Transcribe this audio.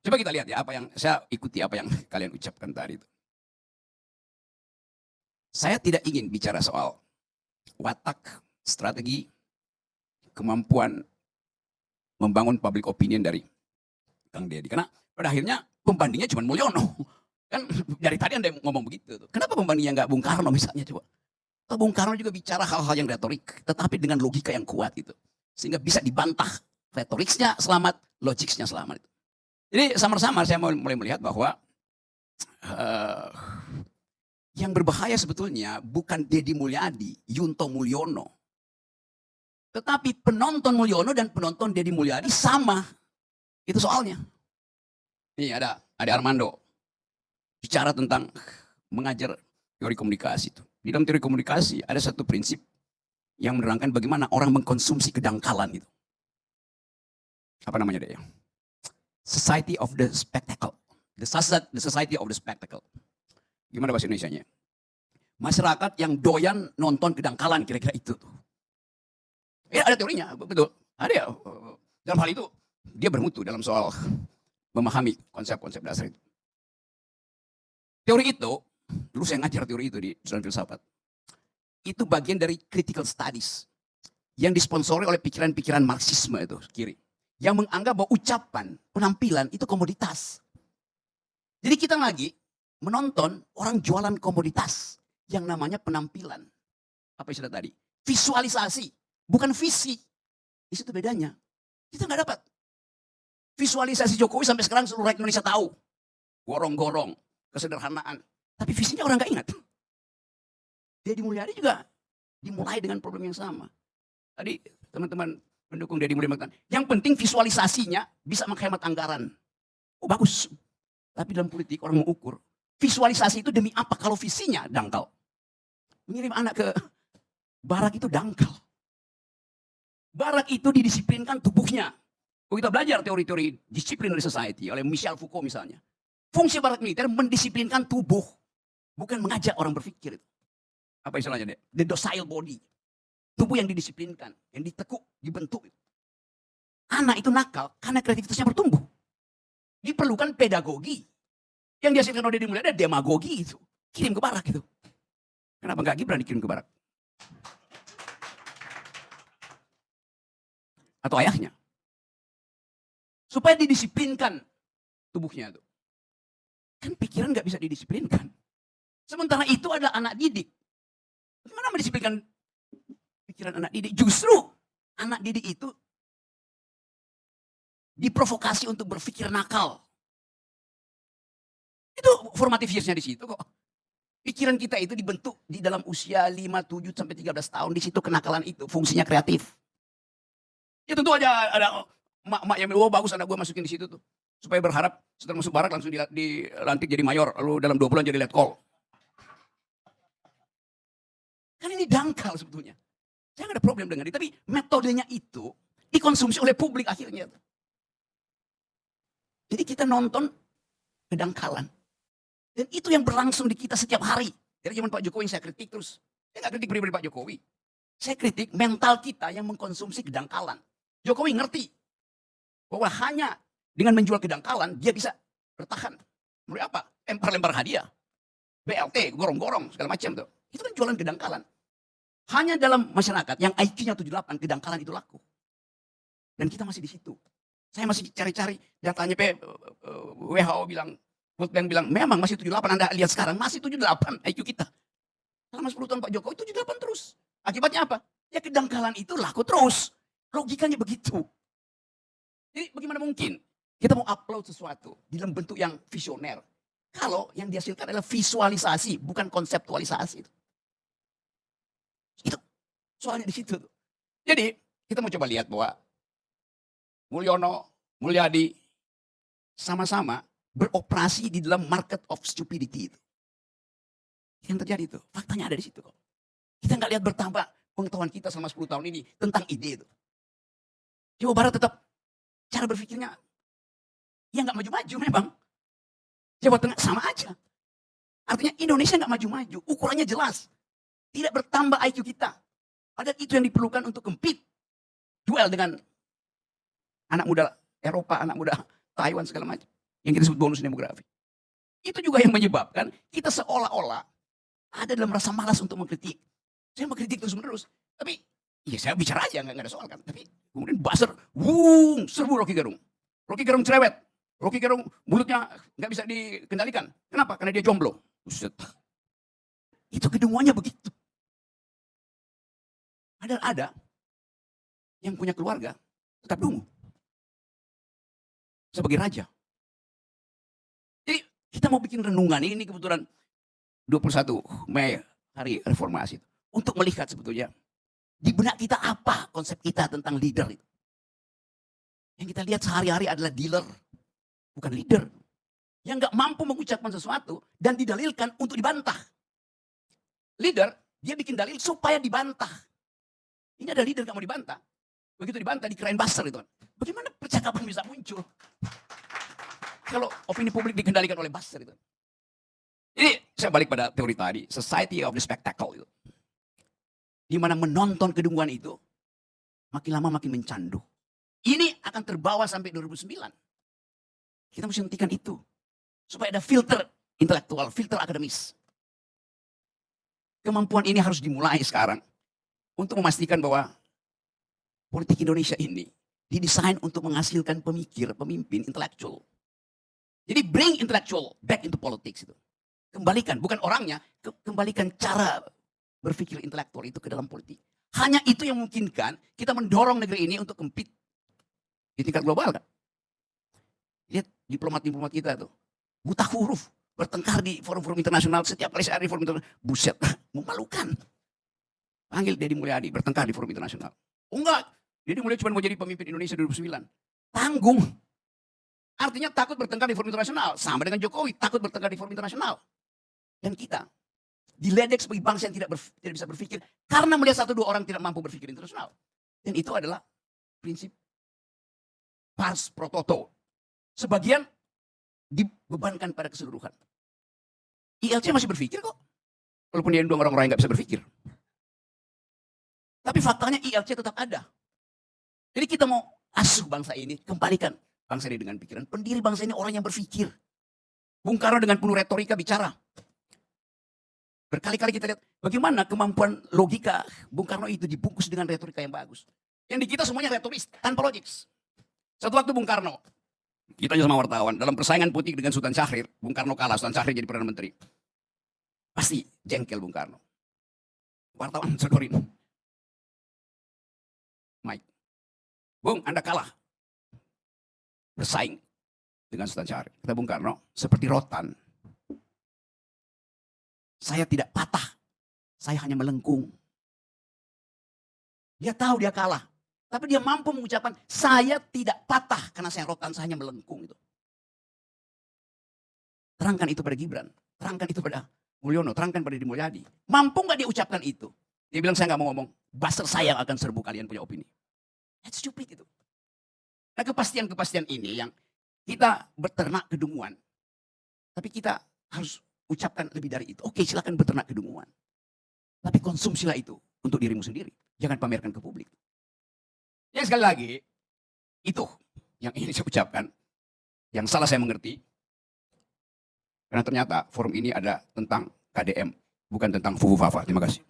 Coba kita lihat ya, apa yang saya ikuti apa yang kalian ucapkan tadi itu. Saya tidak ingin bicara soal watak, strategi, kemampuan membangun public opinion dari Kang Deddy. Karena pada akhirnya pembandingnya cuma Mulyono. Kan dari tadi Anda ngomong begitu. Kenapa pembandingnya nggak Bung Karno misalnya coba? Atau Bung Karno juga bicara hal-hal yang retorik, tetapi dengan logika yang kuat gitu. Sehingga bisa dibantah retoriknya selamat, logiknya selamat. Jadi sama-sama saya mulai melihat bahwa yang berbahaya sebetulnya bukan Deddy Mulyadi, Yunto Mulyono. Tetapi penonton Mulyono dan penonton Deddy Mulyadi sama. Itu soalnya. Nih ada Armando. Bicara tentang mengajar teori komunikasi itu. Di dalam teori komunikasi ada satu prinsip yang menerangkan bagaimana orang mengkonsumsi kedangkalan itu. Apa namanya deh? Society of the Spectacle. The Society of the Spectacle. Gimana bahasa Indonesianya? Masyarakat yang doyan nonton kedangkalan, kira-kira itu tuh. Ya ada teorinya, betul. Ada ya. Dalam hal itu, dia bermutu dalam soal memahami konsep-konsep dasar itu. Teori itu, dulu saya ngajar teori itu di jurusan filsafat. Itu bagian dari critical studies yang disponsori oleh pikiran-pikiran Marxisme itu, kiri. Yang menganggap bahwa ucapan, penampilan itu komoditas. Jadi kita lagi menonton orang jualan komoditas yang namanya penampilan. Apa istilah tadi? Visualisasi, bukan visi. Di situ bedanya. Kita nggak dapat. Visualisasi Jokowi sampai sekarang seluruh rakyat Indonesia tahu. Gorong-gorong, kesederhanaan. Tapi visinya orang nggak ingat. Deddy Mulyadi juga dimulai dengan problem yang sama. Tadi teman-teman pendukung Deddy Mulyadi mengatakan, yang penting visualisasinya bisa menghemat anggaran. Oh bagus. Tapi dalam politik orang mengukur, visualisasi itu demi apa kalau visinya dangkal. Mengirim anak ke barak itu dangkal. Barak itu didisiplinkan tubuhnya. Kalau kita belajar teori-teori disciplinary society oleh Michel Foucault misalnya. Fungsi barak militer mendisiplinkan tubuh. Bukan mengajak orang berpikir. Apa istilahnya deh? The docile body. Tubuh yang didisiplinkan. Yang ditekuk, dibentuk. Anak itu nakal karena kreativitasnya bertumbuh. Diperlukan pedagogi. Yang dihasilkan oleh Deddy Mulyadi ada demagogi itu. Kirim ke barak itu. Kenapa nggak Gibran dikirim ke barak? Atau ayahnya. Supaya didisiplinkan tubuhnya itu. Kan pikiran nggak bisa didisiplinkan. Sementara itu adalah anak didik. Bagaimana mendisiplinkan pikiran anak didik? Justru anak didik itu diprovokasi untuk berpikir nakal. Itu formative years-nya di situ kok. Pikiran kita itu dibentuk di dalam usia 5, 7, sampai 13 tahun. Di situ kenakalan itu fungsinya kreatif. Ya tentu aja ada mak-mak yang bilang, oh bagus anak gue masukin di situ tuh. Supaya berharap setelah masuk barak langsung dilantik jadi mayor. Lalu dalam 2 bulan jadi letkol. Kan ini dangkal sebetulnya. Saya nggak ada problem dengan ini. Tapi metodenya itu dikonsumsi oleh publik akhirnya. Jadi kita nonton kedangkalan. Dan itu yang berlangsung di kita setiap hari. Dari zaman Pak Jokowi yang saya kritik terus. Saya nggak kritik pribadi Pak Jokowi. Saya kritik mental kita yang mengkonsumsi kedangkalan. Jokowi ngerti bahwa hanya dengan menjual kedangkalan dia bisa bertahan. Menurut apa? Lempar-lempar hadiah. BLT, gorong-gorong, segala macam tuh. Itu kan jualan kedangkalan. Hanya dalam masyarakat yang IQ-nya 78, kedangkalan itu laku. Dan kita masih di situ. Saya masih cari-cari datanya WHO bilang, World Bank bilang, memang masih 78, Anda lihat sekarang, masih 78 IQ kita. Selama 10 tahun Pak Jokowi, 78 terus. Akibatnya apa? Ya kedangkalan itu laku terus. Logikanya begitu. Jadi bagaimana mungkin kita mau upload sesuatu dalam bentuk yang visioner. Kalau yang dihasilkan adalah visualisasi, bukan konseptualisasi. Itu soalnya di situ. Jadi kita mau coba lihat bahwa Mulyono, Mulyadi sama-sama beroperasi di dalam market of stupidity itu. Yang terjadi itu, faktanya ada di situ kok. Kita nggak lihat bertambah pengetahuan kita selama 10 tahun ini tentang ide itu. Jawa Barat tetap cara berpikirnya ya nggak maju-maju memang. Jawa Tengah sama aja. Artinya Indonesia nggak maju-maju, ukurannya jelas. Tidak bertambah IQ kita. Padahal itu yang diperlukan untuk compete. Duel dengan anak muda Eropa, anak muda Taiwan segala macam. yang kita sebut bonus demografi. Itu juga yang menyebabkan kita seolah-olah ada dalam rasa malas untuk mengkritik. Saya mengkritik terus-menerus, tapi ya saya bicara aja, nggak ada soal kan. Tapi kemudian buzzer, serbu Rocky Gerung. Rocky Gerung cerewet. Rocky Gerung mulutnya nggak bisa dikendalikan. Kenapa? Karena dia jomblo. Buset. Itu kedunguannya begitu. Ada yang punya keluarga tetap dungu sebagai raja. Jadi kita mau bikin renungan ini kebetulan 21 Mei hari reformasi untuk melihat sebetulnya di benak kita apa konsep kita tentang leader itu. Yang kita lihat sehari-hari adalah dealer, bukan leader. Yang nggak mampu mengucapkan sesuatu dan didalilkan untuk dibantah. Leader, dia bikin dalil supaya dibantah. Ini ada leader nggak mau dibantah. Begitu dibantah dikirain buzzer itu. Bagaimana percakapan bisa muncul? Kalau opini publik dikendalikan oleh buzzer itu. Jadi saya balik pada teori tadi, society of the spectacle itu. Di mana menonton kedunguan itu makin lama makin mencandu. Ini akan terbawa sampai 2009. Kita mesti hentikan itu. Supaya ada filter intelektual, filter akademis. Kemampuan ini harus dimulai sekarang. Untuk memastikan bahwa politik Indonesia ini didesain untuk menghasilkan pemikir, pemimpin intelektual. Jadi bring intellectual back into politics itu. Kembalikan, bukan orangnya, kembalikan cara berpikir intelektual itu ke dalam politik. Hanya itu yang memungkinkan kita mendorong negeri ini untuk compete di tingkat global kan. Lihat diplomat-diplomat kita tuh, buta huruf, bertengkar di forum-forum internasional, setiap kali saya ada di forum internasional, buset, memalukan. Panggil Deddy Mulyadi, bertengkar di forum internasional. Oh enggak, Deddy Mulyadi cuma mau jadi pemimpin Indonesia 2009. Tanggung. Artinya takut bertengkar di forum internasional. Sama dengan Jokowi, takut bertengkar di forum internasional. Dan kita diledek sebagai bangsa yang tidak bisa berpikir karena melihat satu dua orang tidak mampu berpikir internasional. Dan itu adalah prinsip pars pro toto. Sebagian dibebankan pada keseluruhan. ILC masih berpikir kok. Walaupun dia dua orang-orang yang nggak bisa berpikir. Tapi faktanya ILC tetap ada. Jadi kita mau asuh bangsa ini, kembalikan bangsa ini dengan pikiran. Pendiri bangsa ini orang yang berpikir. Bung Karno dengan penuh retorika bicara. Berkali-kali kita lihat bagaimana kemampuan logika Bung Karno itu dibungkus dengan retorika yang bagus. Yang di kita semuanya retoris, tanpa logik. Satu waktu Bung Karno, kita sama wartawan, dalam persaingan politik dengan Sultan Syahrir, Bung Karno kalah, Sultan Syahrir jadi Perdana Menteri. Pasti jengkel Bung Karno. Wartawan sedorin. Mike, Bung Anda kalah. Bersaing dengan Sultan Syahrir. Kata Bung Karno, seperti rotan. Saya tidak patah, saya hanya melengkung. Dia tahu dia kalah, tapi dia mampu mengucapkan, saya tidak patah karena saya rotan, saya hanya melengkung. Itu. Terangkan itu pada Gibran, terangkan itu pada Mulyono, terangkan pada Deddy Mulyadi. Mampu nggak dia ucapkan itu? Dia bilang, saya nggak mau ngomong, buzzer saya yang akan serbu kalian punya opini. That's stupid itu. Nah kepastian-kepastian ini yang kita beternak kedunguan, tapi kita harus ucapkan lebih dari itu. Oke, silakan beternak kedunguan. Tapi konsumsilah itu untuk dirimu sendiri. Jangan pamerkan ke publik. Ya sekali lagi, itu yang ingin saya ucapkan. Yang salah saya mengerti. Karena ternyata forum ini ada tentang KDM. Bukan tentang Fufu Fafa. Terima kasih.